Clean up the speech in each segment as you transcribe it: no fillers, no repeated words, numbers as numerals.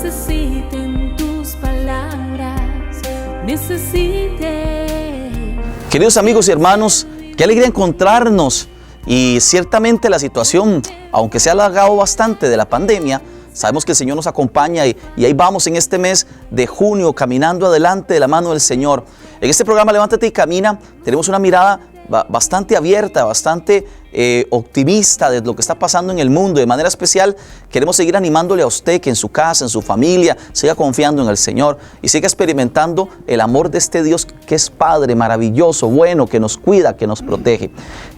necesiten tus palabras, necesiten. Queridos amigos y hermanos, qué alegría encontrarnos. Y ciertamente la situación, aunque se ha alargado bastante de la pandemia, sabemos que el Señor nos acompaña y ahí vamos en este mes de junio caminando adelante de la mano del Señor. En este programa Levántate y Camina tenemos una mirada bastante abierta, bastante optimista de lo que está pasando en el mundo. De manera especial queremos seguir animándole a usted que en su casa, en su familia, siga confiando en el Señor y siga experimentando el amor de este Dios que es Padre maravilloso, bueno, que nos cuida, que nos protege.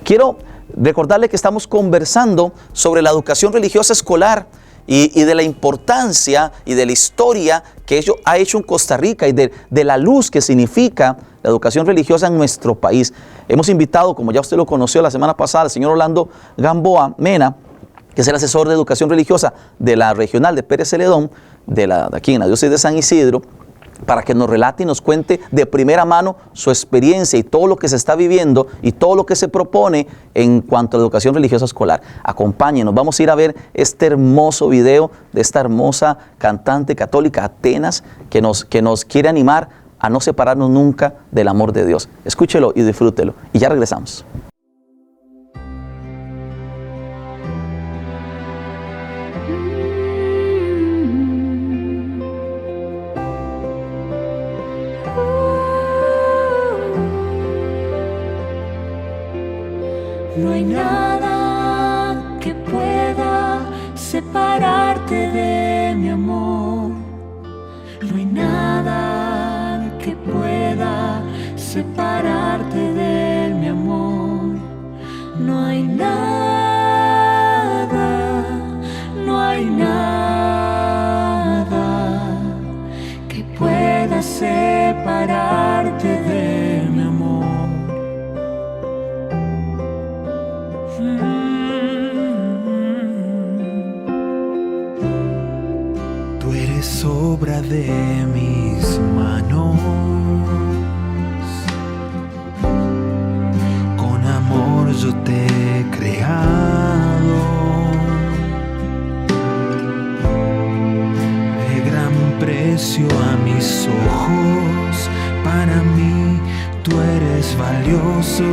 Quiero recordarle que estamos conversando sobre la educación religiosa escolar y de la importancia y de la historia que ello ha hecho en Costa Rica y de la luz que significa la educación religiosa en nuestro país. Hemos invitado, como ya usted lo conoció la semana pasada, al señor Orlando Gamboa Mena, que es el asesor de educación religiosa de la regional de Pérez Celedón, de aquí en la diócesis de San Isidro, para que nos relate y nos cuente de primera mano su experiencia y todo lo que se está viviendo y todo lo que se propone en cuanto a la educación religiosa escolar. Acompáñenos, vamos a ir a ver este hermoso video de esta hermosa cantante católica, Atenas, que nos quiere animar a no separarnos nunca del amor de Dios. Escúchelo y disfrútelo. Y ya regresamos. No hay nada que pueda separarte de mi amor. No hay nada que pueda separarte de mi amor. No hay nada, no hay nada que pueda separarte de mi amor. Tú eres obra de mis manos, con amor yo te he creado, de gran precio a mis ojos, para mí tú eres valioso,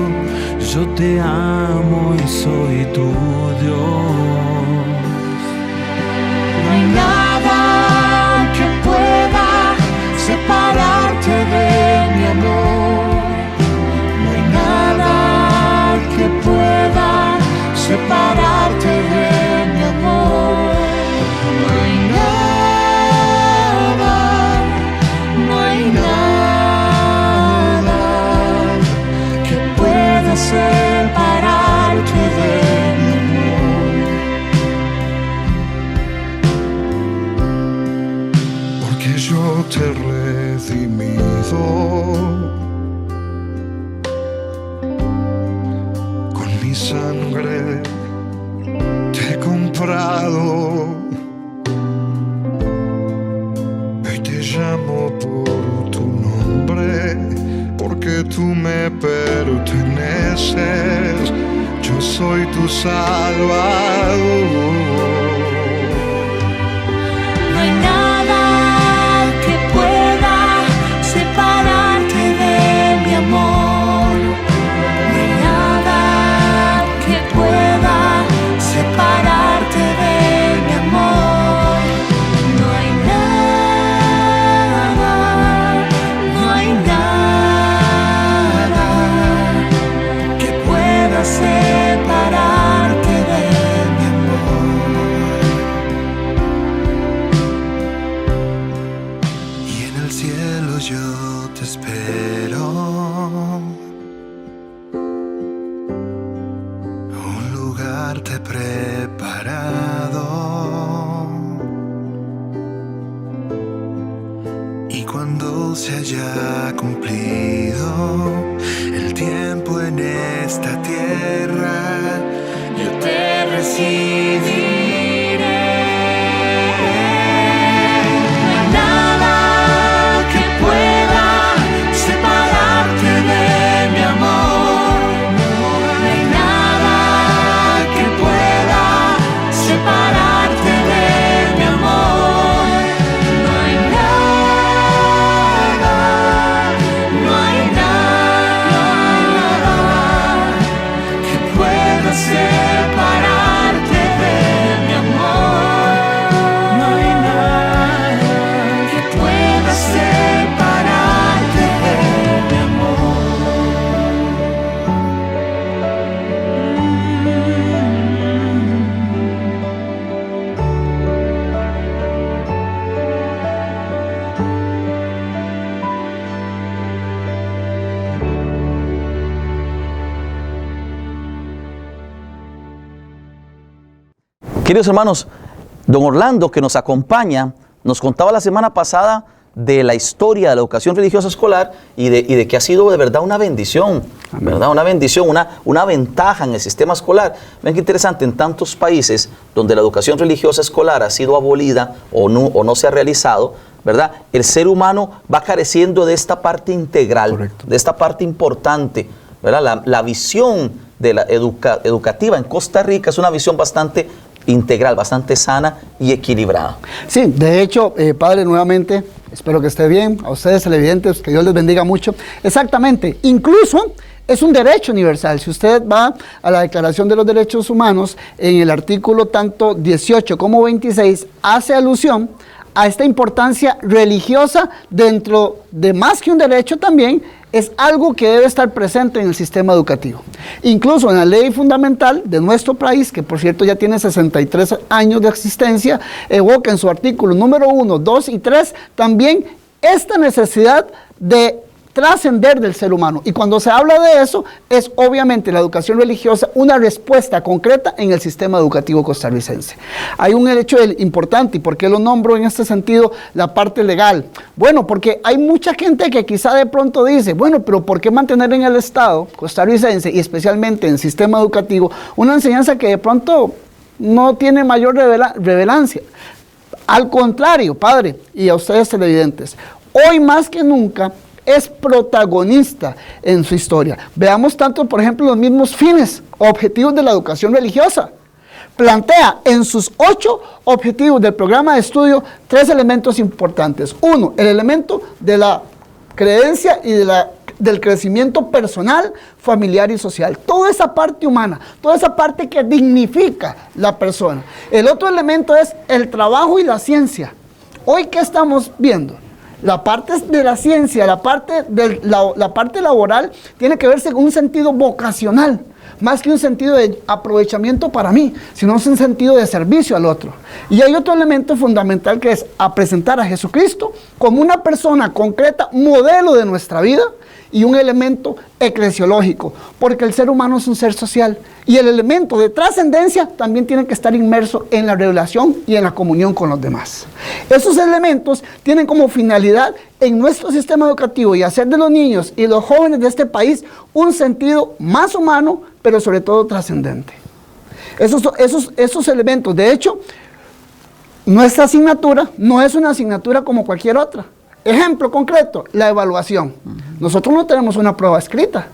yo te amo y soy tu Dios. No hay nada que pueda separarte de mi amor. No hay nada que pueda separarte de mi amor. No hay nada, no hay nada que pueda separarte de mi amor. Porque yo te he redimido con mi sangre, te he comprado. Hoy te llamo por tu nombre, porque tú me perteneces, yo soy tu Salvador. No hay nada que pueda separarte de mi amor. No hay nada que pueda separarte de mi amor. No hay nada, no hay nada que pueda separarte de mi amor. Y en el cielo yo te espero, un lugar te he preparado, y cuando se haya cumplido el tiempo en esta tierra, yo te recibiré. No hay nada que pueda separarte de mi amor. No hay nada que pueda separarte de mi amor. Queridos hermanos, don Orlando, que nos acompaña, nos contaba la semana pasada de la historia de la educación religiosa escolar y de que ha sido de verdad una bendición, ¿verdad? Una bendición, una ventaja en el sistema escolar. Ven qué interesante, en tantos países donde la educación religiosa escolar ha sido abolida o no se ha realizado, ¿verdad? El ser humano va careciendo de esta parte integral, correcto, de esta parte importante, ¿verdad? La visión de la educativa en Costa Rica es una visión bastante integral, bastante sana y equilibrada. Sí, de hecho, padre, nuevamente, espero que esté bien, a ustedes televidentes, que Dios les bendiga mucho. Exactamente, incluso es un derecho universal. Si usted va a la Declaración de los Derechos Humanos, en el artículo tanto 18 como 26, hace alusión a esta importancia religiosa dentro de más que un derecho también, es algo que debe estar presente en el sistema educativo. Incluso en la ley fundamental de nuestro país, que por cierto ya tiene 63 años de existencia, evoca en su artículo número 1, 2 y 3 también esta necesidad de trascender del ser humano. Y cuando se habla de eso, es obviamente la educación religiosa una respuesta concreta en el sistema educativo costarricense. Hay un hecho importante, y por qué lo nombro en este sentido, la parte legal. Bueno, porque hay mucha gente que quizá de pronto dice, bueno, pero ¿por qué mantener en el Estado costarricense y especialmente en el sistema educativo una enseñanza que de pronto no tiene mayor relevancia? Al contrario, padre, y a ustedes televidentes, hoy más que nunca es protagonista en su historia. Veamos tanto, por ejemplo, los mismos fines, objetivos de la educación religiosa. Plantea en sus 8 objetivos del programa de estudio 3 elementos importantes. 1, el elemento de la creencia y del crecimiento personal, familiar y social. Toda esa parte humana, toda esa parte que dignifica la persona. El otro elemento es el trabajo y la ciencia. Hoy, ¿qué estamos viendo? La parte de la ciencia, la parte laboral tiene que verse con un sentido vocacional, más que un sentido de aprovechamiento para mí, sino un sentido de servicio al otro. Y hay otro elemento fundamental que es a presentar a Jesucristo como una persona concreta, modelo de nuestra vida, y un elemento eclesiológico, porque el ser humano es un ser social, y el elemento de trascendencia también tiene que estar inmerso en la revelación y en la comunión con los demás. Esos elementos tienen como finalidad en nuestro sistema educativo y hacer de los niños y los jóvenes de este país un sentido más humano, pero sobre todo trascendente. Esos elementos, de hecho, nuestra asignatura no es una asignatura como cualquier otra. Ejemplo concreto, la evaluación. Nosotros no tenemos una prueba escrita.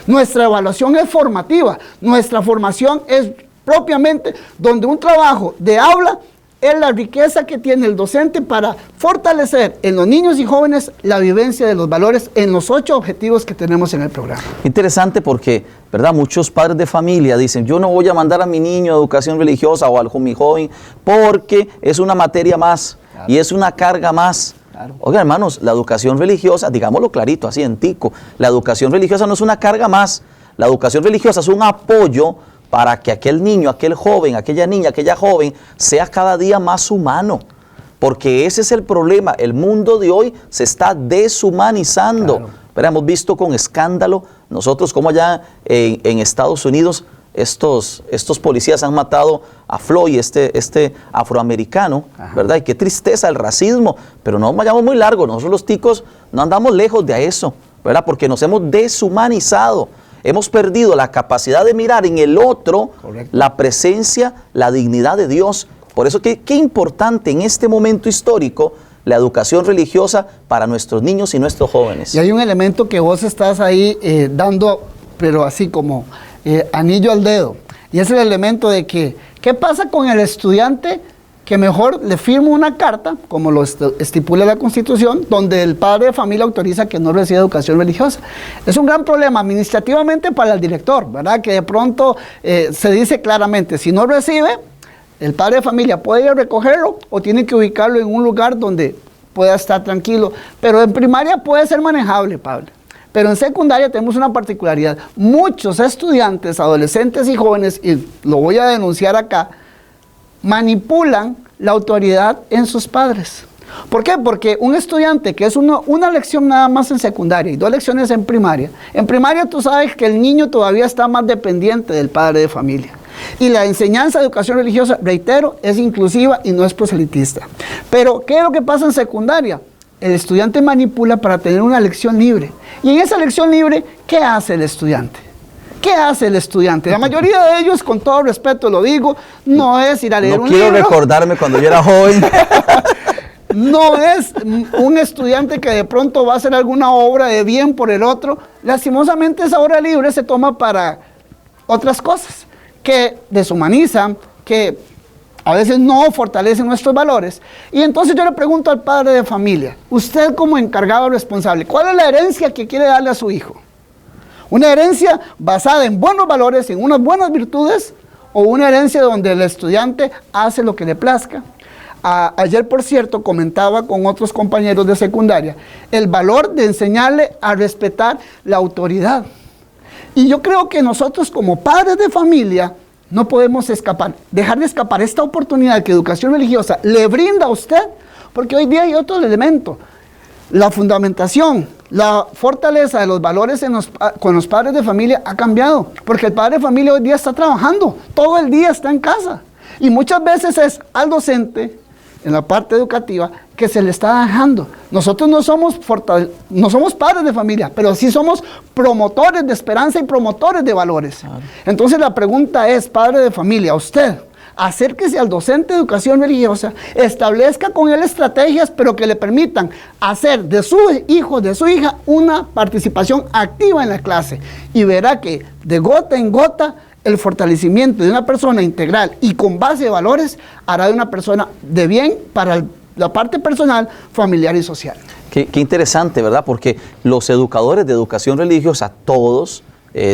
Nuestra evaluación es formativa. Nuestra formación es propiamente donde un trabajo de aula es la riqueza que tiene el docente para fortalecer en los niños y jóvenes la vivencia de los valores en los 8 objetivos que tenemos en el programa. Interesante porque, ¿verdad? Muchos padres de familia dicen, yo no voy a mandar a mi niño a educación religiosa o a mi joven porque es una materia más, claro, y es una carga más. Claro. Oigan, hermanos, la educación religiosa, digámoslo clarito, así en tico, la educación religiosa no es una carga más. La educación religiosa es un apoyo para que aquel niño, aquel joven, aquella niña, aquella joven sea cada día más humano. Porque ese es el problema. El mundo de hoy se está deshumanizando. Claro. Pero hemos visto con escándalo nosotros como allá en Estados Unidos estos policías han matado a Floyd, este afroamericano, ajá, ¿verdad? Y qué tristeza el racismo, pero no vayamos muy largo, nosotros los ticos no andamos lejos de eso, ¿verdad? Porque nos hemos deshumanizado, hemos perdido la capacidad de mirar en el otro, correcto, la presencia, la dignidad de Dios. Por eso qué importante en este momento histórico la educación religiosa para nuestros niños y nuestros jóvenes. Y hay un elemento que vos estás ahí dando, pero así como anillo al dedo, y es el elemento de que, ¿qué pasa con el estudiante que mejor le firma una carta, como lo estipula la Constitución, donde el padre de familia autoriza que no reciba educación religiosa? Es un gran problema administrativamente para el director, ¿verdad? Que de pronto se dice claramente, si no recibe, el padre de familia puede ir a recogerlo o tiene que ubicarlo en un lugar donde pueda estar tranquilo, pero en primaria puede ser manejable, Pablo. Pero en secundaria tenemos una particularidad. Muchos estudiantes, adolescentes y jóvenes, y lo voy a denunciar acá, manipulan la autoridad en sus padres. ¿Por qué? Porque un estudiante que es una lección nada más en secundaria y 2 lecciones en primaria tú sabes que el niño todavía está más dependiente del padre de familia. Y la enseñanza de educación religiosa, reitero, es inclusiva y no es proselitista. Pero, ¿qué es lo que pasa en secundaria? El estudiante manipula para tener una lección libre. Y en esa lección libre, ¿qué hace el estudiante? ¿Qué hace el estudiante? La mayoría de ellos, con todo respeto lo digo, no es ir a leer un libro. No quiero recordarme cuando yo era joven. No es un estudiante que de pronto va a hacer alguna obra de bien por el otro. Lastimosamente esa hora libre se toma para otras cosas que deshumanizan, que a veces no fortalecen nuestros valores. Y entonces yo le pregunto al padre de familia, usted como encargado responsable, ¿cuál es la herencia que quiere darle a su hijo? ¿Una herencia basada en buenos valores, en unas buenas virtudes, o una herencia donde el estudiante hace lo que le plazca? Ayer, por cierto, comentaba con otros compañeros de secundaria el valor de enseñarle a respetar la autoridad. Y yo creo que nosotros como padres de familia no podemos dejar de escapar esta oportunidad que educación religiosa le brinda a usted, porque hoy día hay otro elemento. La fundamentación, la fortaleza de los valores con los padres de familia ha cambiado, porque el padre de familia hoy día está trabajando, todo el día está en casa. Y muchas veces es al docente, en la parte educativa, que se le está dejando. Nosotros no somos padres de familia, pero sí somos promotores de esperanza y promotores de valores. Claro. Entonces la pregunta es, padre de familia, usted, acérquese al docente de educación religiosa, establezca con él estrategias, pero que le permitan hacer de su hijo, de su hija, una participación activa en la clase. Y verá que de gota en gota, el fortalecimiento de una persona integral y con base de valores hará de una persona de bien para la parte personal, familiar y social. Qué interesante, ¿verdad? Porque los educadores de educación religiosa, todos,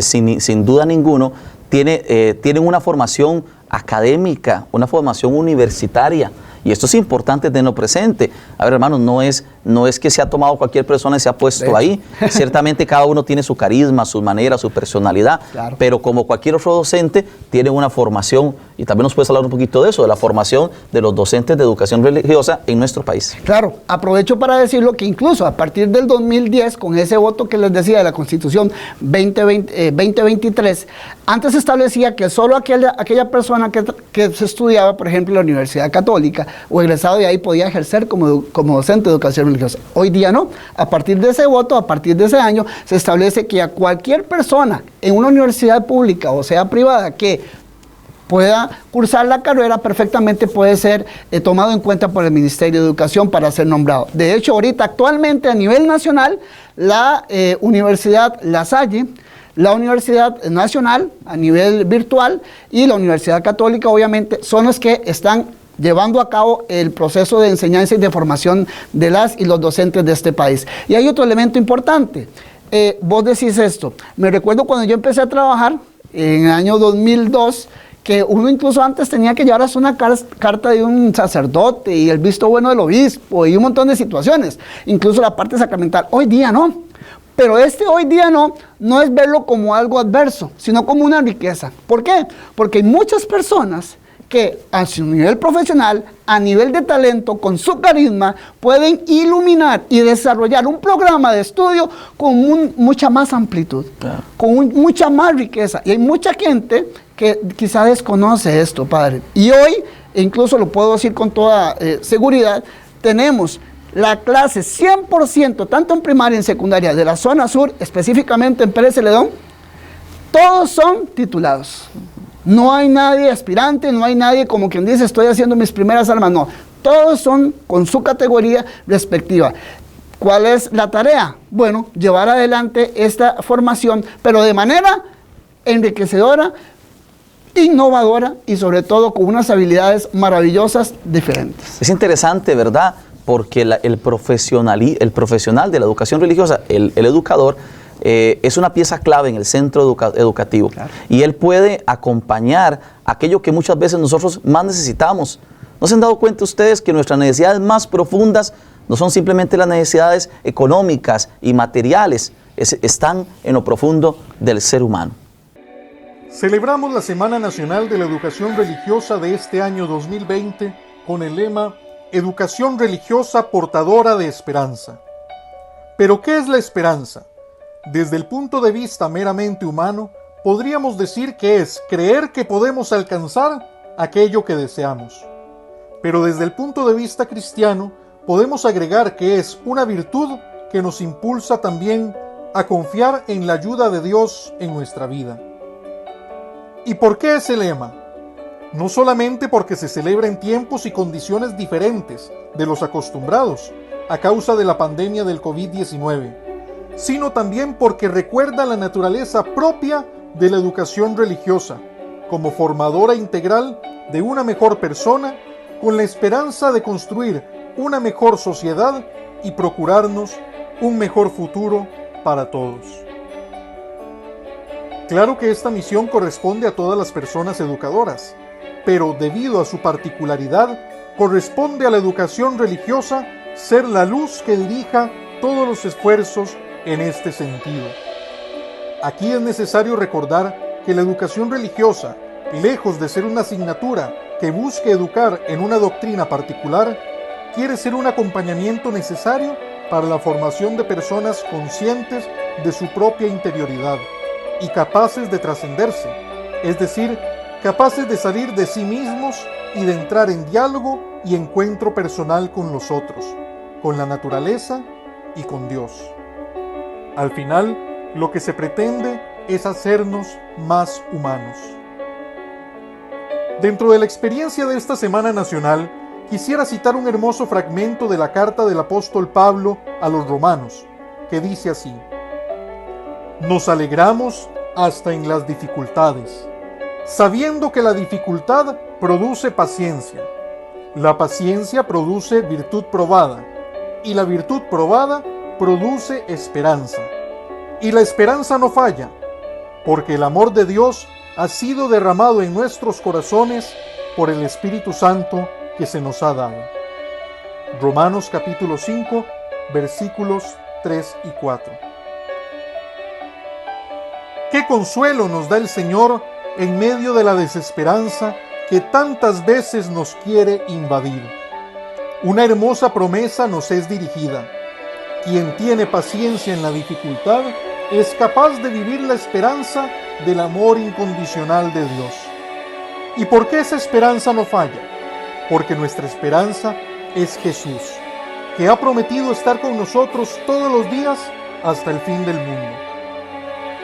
sin duda ninguno, tienen una formación académica, una formación universitaria. Y esto es importante tenerlo presente. A ver, hermanos, no es que se ha tomado cualquier persona y se ha puesto ahí. Ciertamente cada uno tiene su carisma, su manera, su personalidad. Claro. Pero como cualquier otro docente, tiene una formación. Y también nos puedes hablar un poquito de eso, de la formación de los docentes de educación religiosa en nuestro país. Claro, aprovecho para decirlo que incluso a partir del 2010, con ese voto que les decía de la Constitución 2023, antes se establecía que solo aquella persona que se estudiaba, por ejemplo, en la Universidad Católica, o egresado de ahí podía ejercer como docente de educación religiosa. Hoy día no. A partir de ese voto, a partir de ese año, se establece que a cualquier persona en una universidad pública o sea privada que pueda cursar la carrera, perfectamente puede ser tomado en cuenta por el Ministerio de Educación para ser nombrado. De hecho, ahorita actualmente a nivel nacional, la Universidad La Salle, la Universidad Nacional a nivel virtual y la Universidad Católica, obviamente, son los que están llevando a cabo el proceso de enseñanza y de formación de las y los docentes de este país. Y hay otro elemento importante. Vos decís esto. Me recuerdo cuando yo empecé a trabajar en el año 2002, que uno incluso antes tenía que llevar hasta una carta de un sacerdote y el visto bueno del obispo y un montón de situaciones, incluso la parte sacramental. Hoy día no. Pero hoy día no es verlo como algo adverso, sino como una riqueza. ¿Por qué? Porque hay muchas personas que a su nivel profesional, a nivel de talento, con su carisma, pueden iluminar y desarrollar un programa de estudio con mucha más amplitud, claro, con mucha más riqueza. Y hay mucha gente que quizá desconoce esto, padre. Y hoy, incluso lo puedo decir con toda seguridad, tenemos la clase 100%, tanto en primaria y en secundaria, de la zona sur, específicamente en Pérez Celedón, todos son titulados. No hay nadie aspirante, no hay nadie como quien dice estoy haciendo mis primeras armas, no. Todos son con su categoría respectiva. ¿Cuál es la tarea? Bueno, llevar adelante esta formación, pero de manera enriquecedora, innovadora y sobre todo con unas habilidades maravillosas diferentes. Es interesante, ¿verdad? Porque el profesional de la educación religiosa, el educador, es una pieza clave en el centro educativo. Claro. Y él puede acompañar aquello que muchas veces nosotros más necesitamos. ¿No se han dado cuenta ustedes que nuestras necesidades más profundas no son simplemente las necesidades económicas y materiales? Están en lo profundo del ser humano. Celebramos la Semana Nacional de la Educación Religiosa de este año 2020 con el lema Educación religiosa portadora de esperanza. ¿Pero qué es la esperanza? Desde el punto de vista meramente humano, podríamos decir que es creer que podemos alcanzar aquello que deseamos. Pero desde el punto de vista cristiano, podemos agregar que es una virtud que nos impulsa también a confiar en la ayuda de Dios en nuestra vida. ¿Y por qué ese lema? No solamente porque se celebra en tiempos y condiciones diferentes de los acostumbrados a causa de la pandemia del COVID-19, sino también porque recuerda la naturaleza propia de la educación religiosa, como formadora integral de una mejor persona, con la esperanza de construir una mejor sociedad y procurarnos un mejor futuro para todos. Claro que esta misión corresponde a todas las personas educadoras, pero debido a su particularidad, corresponde a la educación religiosa ser la luz que dirija todos los esfuerzos en este sentido. Aquí es necesario recordar que la educación religiosa, lejos de ser una asignatura que busque educar en una doctrina particular, quiere ser un acompañamiento necesario para la formación de personas conscientes de su propia interioridad y capaces de trascenderse, es decir, capaces de salir de sí mismos y de entrar en diálogo y encuentro personal con los otros, con la naturaleza y con Dios. Al final, lo que se pretende es hacernos más humanos. Dentro de la experiencia de esta Semana Nacional, quisiera citar un hermoso fragmento de la carta del apóstol Pablo a los romanos, que dice así: nos alegramos hasta en las dificultades, sabiendo que la dificultad produce paciencia, la paciencia produce virtud probada, y la virtud probada produce esperanza. Y la esperanza no falla, porque el amor de Dios ha sido derramado en nuestros corazones por el Espíritu Santo que se nos ha dado. Romanos capítulo 5, versículos 3 y 4. Qué consuelo nos da el Señor en medio de la desesperanza que tantas veces nos quiere invadir. Una hermosa promesa nos es dirigida. Quien tiene paciencia en la dificultad es capaz de vivir la esperanza del amor incondicional de Dios. ¿Y por qué esa esperanza no falla? Porque nuestra esperanza es Jesús, que ha prometido estar con nosotros todos los días hasta el fin del mundo.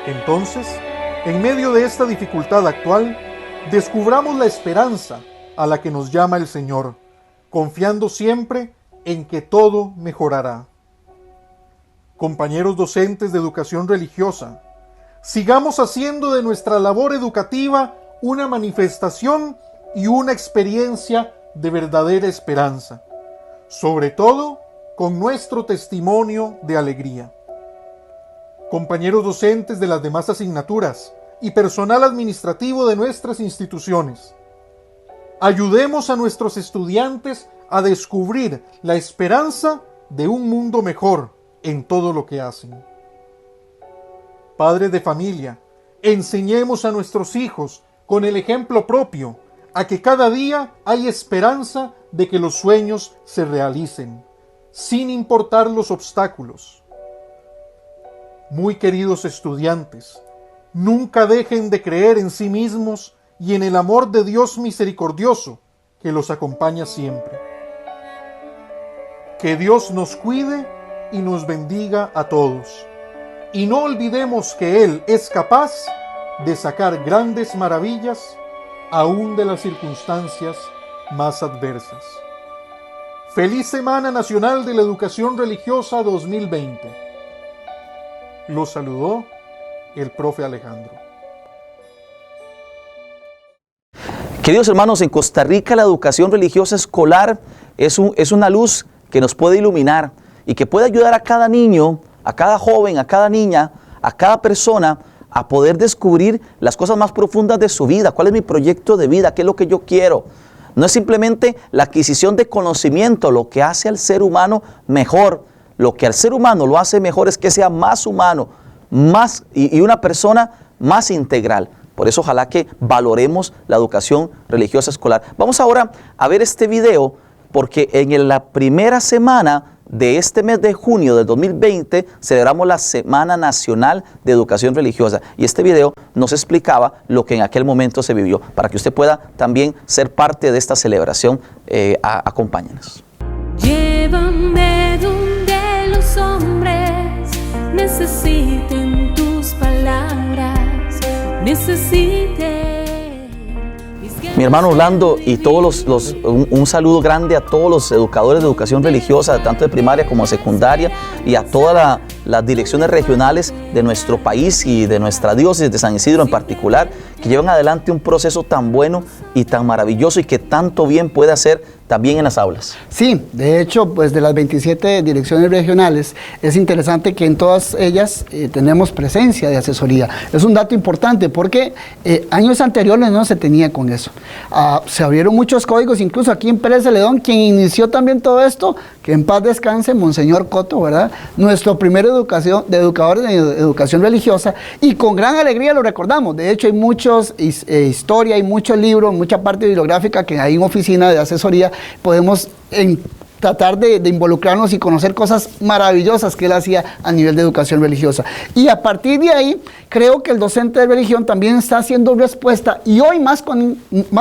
Entonces, en medio de esta dificultad actual, descubramos la esperanza a la que nos llama el Señor, confiando siempre en que todo mejorará. Compañeros docentes de educación religiosa, sigamos haciendo de nuestra labor educativa una manifestación y una experiencia de verdadera esperanza, sobre todo con nuestro testimonio de alegría. Compañeros docentes de las demás asignaturas y personal administrativo de nuestras instituciones, ayudemos a nuestros estudiantes a descubrir la esperanza de un mundo mejor en todo lo que hacen. Padres de familia, enseñemos a nuestros hijos con el ejemplo propio a que cada día hay esperanza de que los sueños se realicen, sin importar los obstáculos. Muy queridos estudiantes, nunca dejen de creer en sí mismos y en el amor de Dios misericordioso que los acompaña siempre. Que Dios nos cuide y nos bendiga a todos. Y no olvidemos que Él es capaz de sacar grandes maravillas aún de las circunstancias más adversas. Feliz Semana Nacional de la Educación Religiosa 2020. Los saludó el profe Alejandro. Queridos hermanos, en Costa Rica la educación religiosa escolar es una luz que nos puede iluminar y que puede ayudar a cada niño, a cada joven, a cada niña, a cada persona a poder descubrir las cosas más profundas de su vida. ¿Cuál es mi proyecto de vida? ¿Qué es lo que yo quiero? No es simplemente la adquisición de conocimiento lo que hace al ser humano mejor. Lo que al ser humano lo hace mejor es que sea más humano, y una persona más integral. Por eso ojalá que valoremos la educación religiosa escolar. Vamos ahora a ver este video porque en la primera semana de este mes de junio del 2020 celebramos la Semana Nacional de Educación Religiosa y este video nos explicaba lo que en aquel momento se vivió. Para que usted pueda también ser parte de esta celebración, acompáñenos. Llévame donde los hombres necesiten tus palabras, necesiten. Mi hermano Orlando y todos un saludo grande a todos los educadores de educación religiosa, tanto de primaria como de secundaria, y a todas las direcciones regionales de nuestro país y de nuestra diócesis de San Isidro en particular, que llevan adelante un proceso tan bueno y tan maravilloso y que tanto bien puede hacer también en las aulas. Sí, de hecho, pues de las 27 direcciones regionales, es interesante que en todas ellas tenemos presencia de asesoría. Es un dato importante porque años anteriores no se tenía con eso. Se abrieron muchos códigos, incluso aquí en Pérez Celedón, quien inició también todo esto, que en paz descanse, Monseñor Coto, ¿verdad? Nuestro primer educador de educación religiosa, y con gran alegría lo recordamos. De hecho, hay muchos historia, hay muchos libros, mucha parte bibliográfica que hay en oficina de asesoría. Podemos tratar de involucrarnos y conocer cosas maravillosas que él hacía a nivel de educación religiosa. Y a partir de ahí, creo que el docente de religión también está haciendo respuesta, y hoy más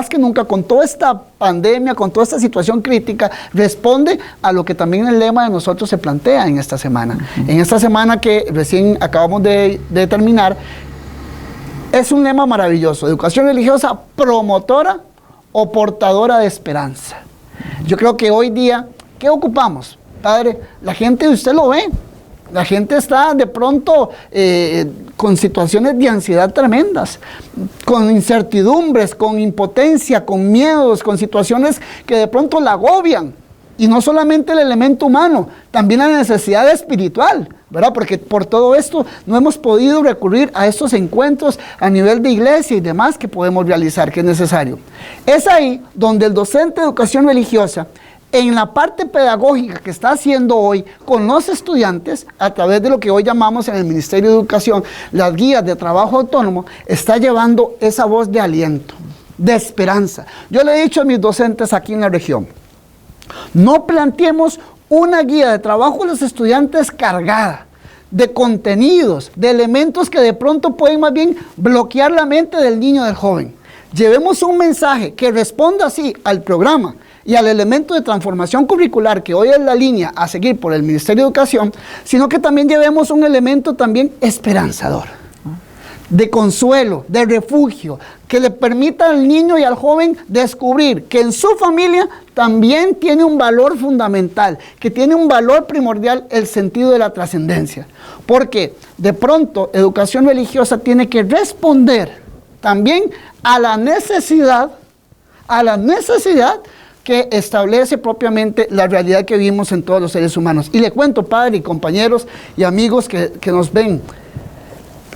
que nunca, con toda esta pandemia, con toda esta situación crítica, responde a lo que también el lema de nosotros se plantea en esta semana. En esta semana que recién acabamos de terminar, es un lema maravilloso: educación religiosa promotora o portadora de esperanza. Yo creo que hoy día, ¿qué ocupamos, padre? La gente, usted lo ve, la gente está de pronto con situaciones de ansiedad tremendas, con incertidumbres, con impotencia, con miedos, con situaciones que de pronto la agobian. Y no solamente el elemento humano, también la necesidad espiritual, ¿verdad? Porque por todo esto no hemos podido recurrir a estos encuentros a nivel de iglesia y demás que podemos realizar, que es necesario. Es ahí donde el docente de educación religiosa, en la parte pedagógica que está haciendo hoy con los estudiantes, a través de lo que hoy llamamos en el Ministerio de Educación las guías de trabajo autónomo, está llevando esa voz de aliento, de esperanza. Yo le he dicho a mis docentes aquí en la región, no planteemos una guía de trabajo a los estudiantes cargada de contenidos, de elementos que de pronto pueden más bien bloquear la mente del niño, del joven. Llevemos un mensaje que responda así al programa y al elemento de transformación curricular que hoy es la línea a seguir por el Ministerio de Educación, sino que también llevemos un elemento también esperanzador, de consuelo, de refugio, que le permita al niño y al joven descubrir que en su familia también tiene un valor fundamental, que tiene un valor primordial, el sentido de la trascendencia. Porque de pronto educación religiosa tiene que responder también a la necesidad que establece propiamente la realidad que vivimos en todos los seres humanos. Y le cuento, padre y compañeros y amigos que nos ven,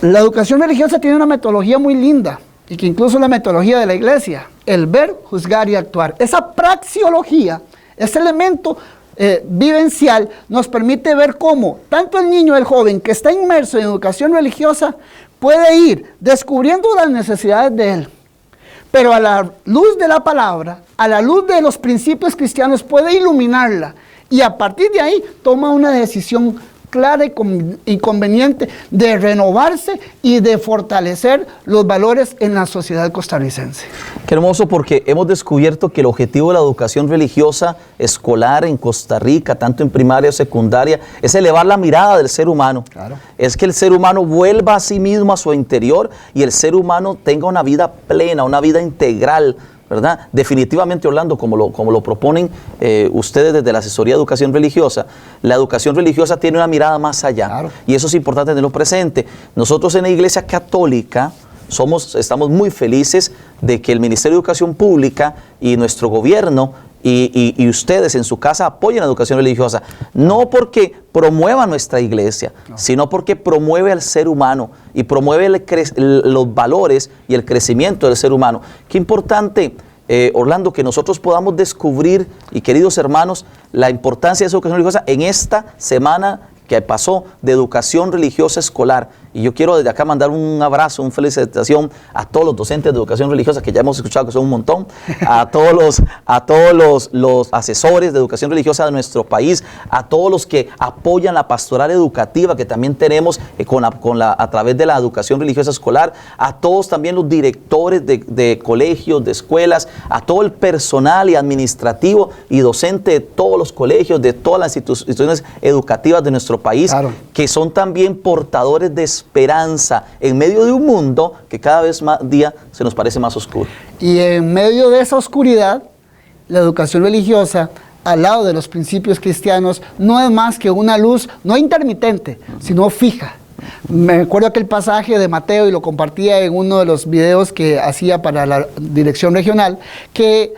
la educación religiosa tiene una metodología muy linda, y que incluso la metodología de la iglesia, el ver, juzgar y actuar. Esa praxeología, ese elemento vivencial, nos permite ver cómo tanto el niño, el joven que está inmerso en educación religiosa, puede ir descubriendo las necesidades de él, pero a la luz de la palabra, a la luz de los principios cristianos, puede iluminarla, y a partir de ahí toma una decisión clara y conveniente de renovarse y de fortalecer los valores en la sociedad costarricense. Qué hermoso, porque hemos descubierto que el objetivo de la educación religiosa escolar en Costa Rica, tanto en primaria o secundaria, es elevar la mirada del ser humano. Claro. Es que el ser humano vuelva a sí mismo a su interior y el ser humano tenga una vida plena, una vida integral, ¿verdad? Definitivamente, Orlando, como lo proponen ustedes desde la Asesoría de Educación Religiosa, la educación religiosa tiene una mirada más allá. Claro. Y eso es importante tenerlo presente. Nosotros en la Iglesia Católica estamos muy felices de que el Ministerio de Educación Pública y nuestro gobierno y ustedes en su casa apoyen la educación religiosa, no porque promueva nuestra iglesia, sino porque promueve al ser humano y promueve los valores y el crecimiento del ser humano. Qué importante, Orlando, que nosotros podamos descubrir, y queridos hermanos, la importancia de esa educación religiosa en esta semana que pasó de educación religiosa escolar. Y yo quiero desde acá mandar un abrazo, una felicitación a todos los docentes de educación religiosa, que ya hemos escuchado que son un montón, a todos los asesores de educación religiosa de nuestro país, a todos los que apoyan la pastoral educativa que también tenemos a través de la educación religiosa escolar, a todos también los directores de colegios, de escuelas, a todo el personal y administrativo y docente de todos los colegios, de todas las instituciones educativas de nuestro país, claro, que son también portadores de esperanza en medio de un mundo que cada vez más día se nos parece más oscuro. Y en medio de esa oscuridad, la educación religiosa, al lado de los principios cristianos, no es más que una luz no intermitente, sino fija. Me acuerdo aquel pasaje de Mateo, y lo compartía en uno de los videos que hacía para la dirección regional, que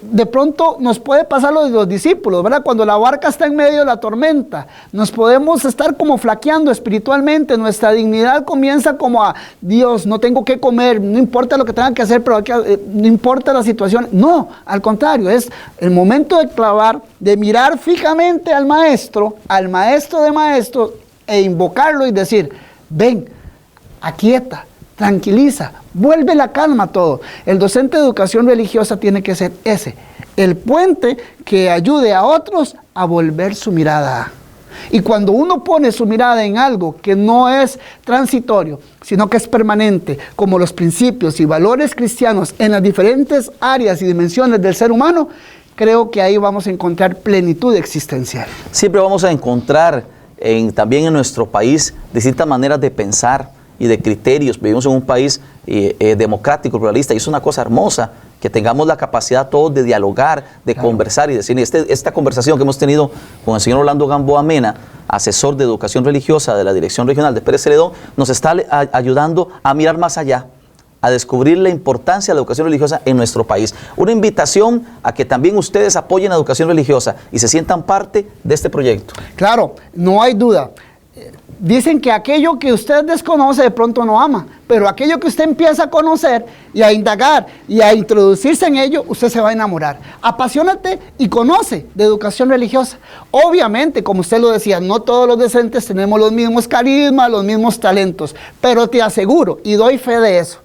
de pronto nos puede pasar lo de los discípulos, ¿verdad? Cuando la barca está en medio de la tormenta, nos podemos estar como flaqueando espiritualmente, nuestra dignidad comienza como a, Dios, no tengo que comer, no importa lo que tenga que hacer, pero no importa la situación. No, al contrario, es el momento de clavar, de mirar fijamente al maestro de maestros, e invocarlo y decir, ven, aquieta, tranquiliza, vuelve la calma a todo. El docente de educación religiosa tiene que ser ese, el puente que ayude a otros a volver su mirada. Y cuando uno pone su mirada en algo que no es transitorio, sino que es permanente, como los principios y valores cristianos en las diferentes áreas y dimensiones del ser humano, creo que ahí vamos a encontrar plenitud existencial. Siempre vamos a encontrar también en nuestro país distintas maneras de pensar y de criterios. Vivimos en un país democrático, pluralista, y es una cosa hermosa que tengamos la capacidad todos de dialogar, de conversar y decir, esta conversación que hemos tenido con el señor Orlando Gamboa Mena, asesor de educación religiosa de la Dirección Regional de Pérez Celedón, nos está ayudando a mirar más allá, a descubrir la importancia de la educación religiosa en nuestro país. Una invitación a que también ustedes apoyen la educación religiosa y se sientan parte de este proyecto. Claro, no hay duda. Dicen que aquello que usted desconoce de pronto no ama, pero aquello que usted empieza a conocer y a indagar y a introducirse en ello, usted se va a enamorar. Apasionate y conoce de educación religiosa. Obviamente, como usted lo decía, no todos los docentes tenemos los mismos carismas, los mismos talentos, pero te aseguro y doy fe de eso.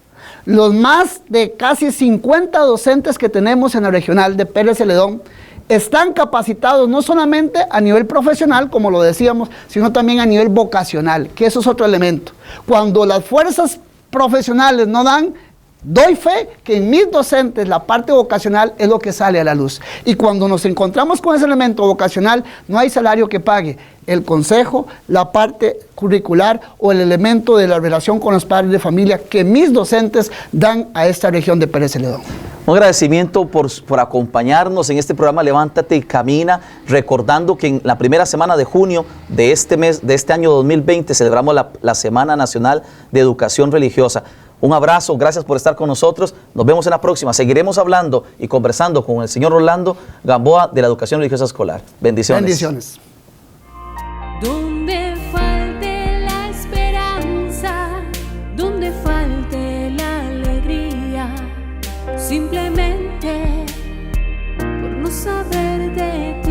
Los más de casi 50 docentes que tenemos en la regional de Pérez Celedón están capacitados no solamente a nivel profesional, como lo decíamos, sino también a nivel vocacional, que eso es otro elemento. Cuando las fuerzas profesionales no dan, doy fe que en mis docentes la parte vocacional es lo que sale a la luz. Y cuando nos encontramos con ese elemento vocacional, no hay salario que pague el consejo, la parte curricular o el elemento de la relación con los padres de familia que mis docentes dan a esta región de Pérez Celedón. Un agradecimiento por acompañarnos en este programa Levántate y Camina, recordando que en la primera semana de junio de este mes, de este año 2020, celebramos la Semana Nacional de Educación Religiosa. Un abrazo, gracias por estar con nosotros. Nos vemos en la próxima. Seguiremos hablando y conversando con el señor Orlando Gamboa de la Educación Religiosa Escolar. Bendiciones. Bendiciones. Donde falte la esperanza, donde falte la alegría, simplemente por no saber de ti.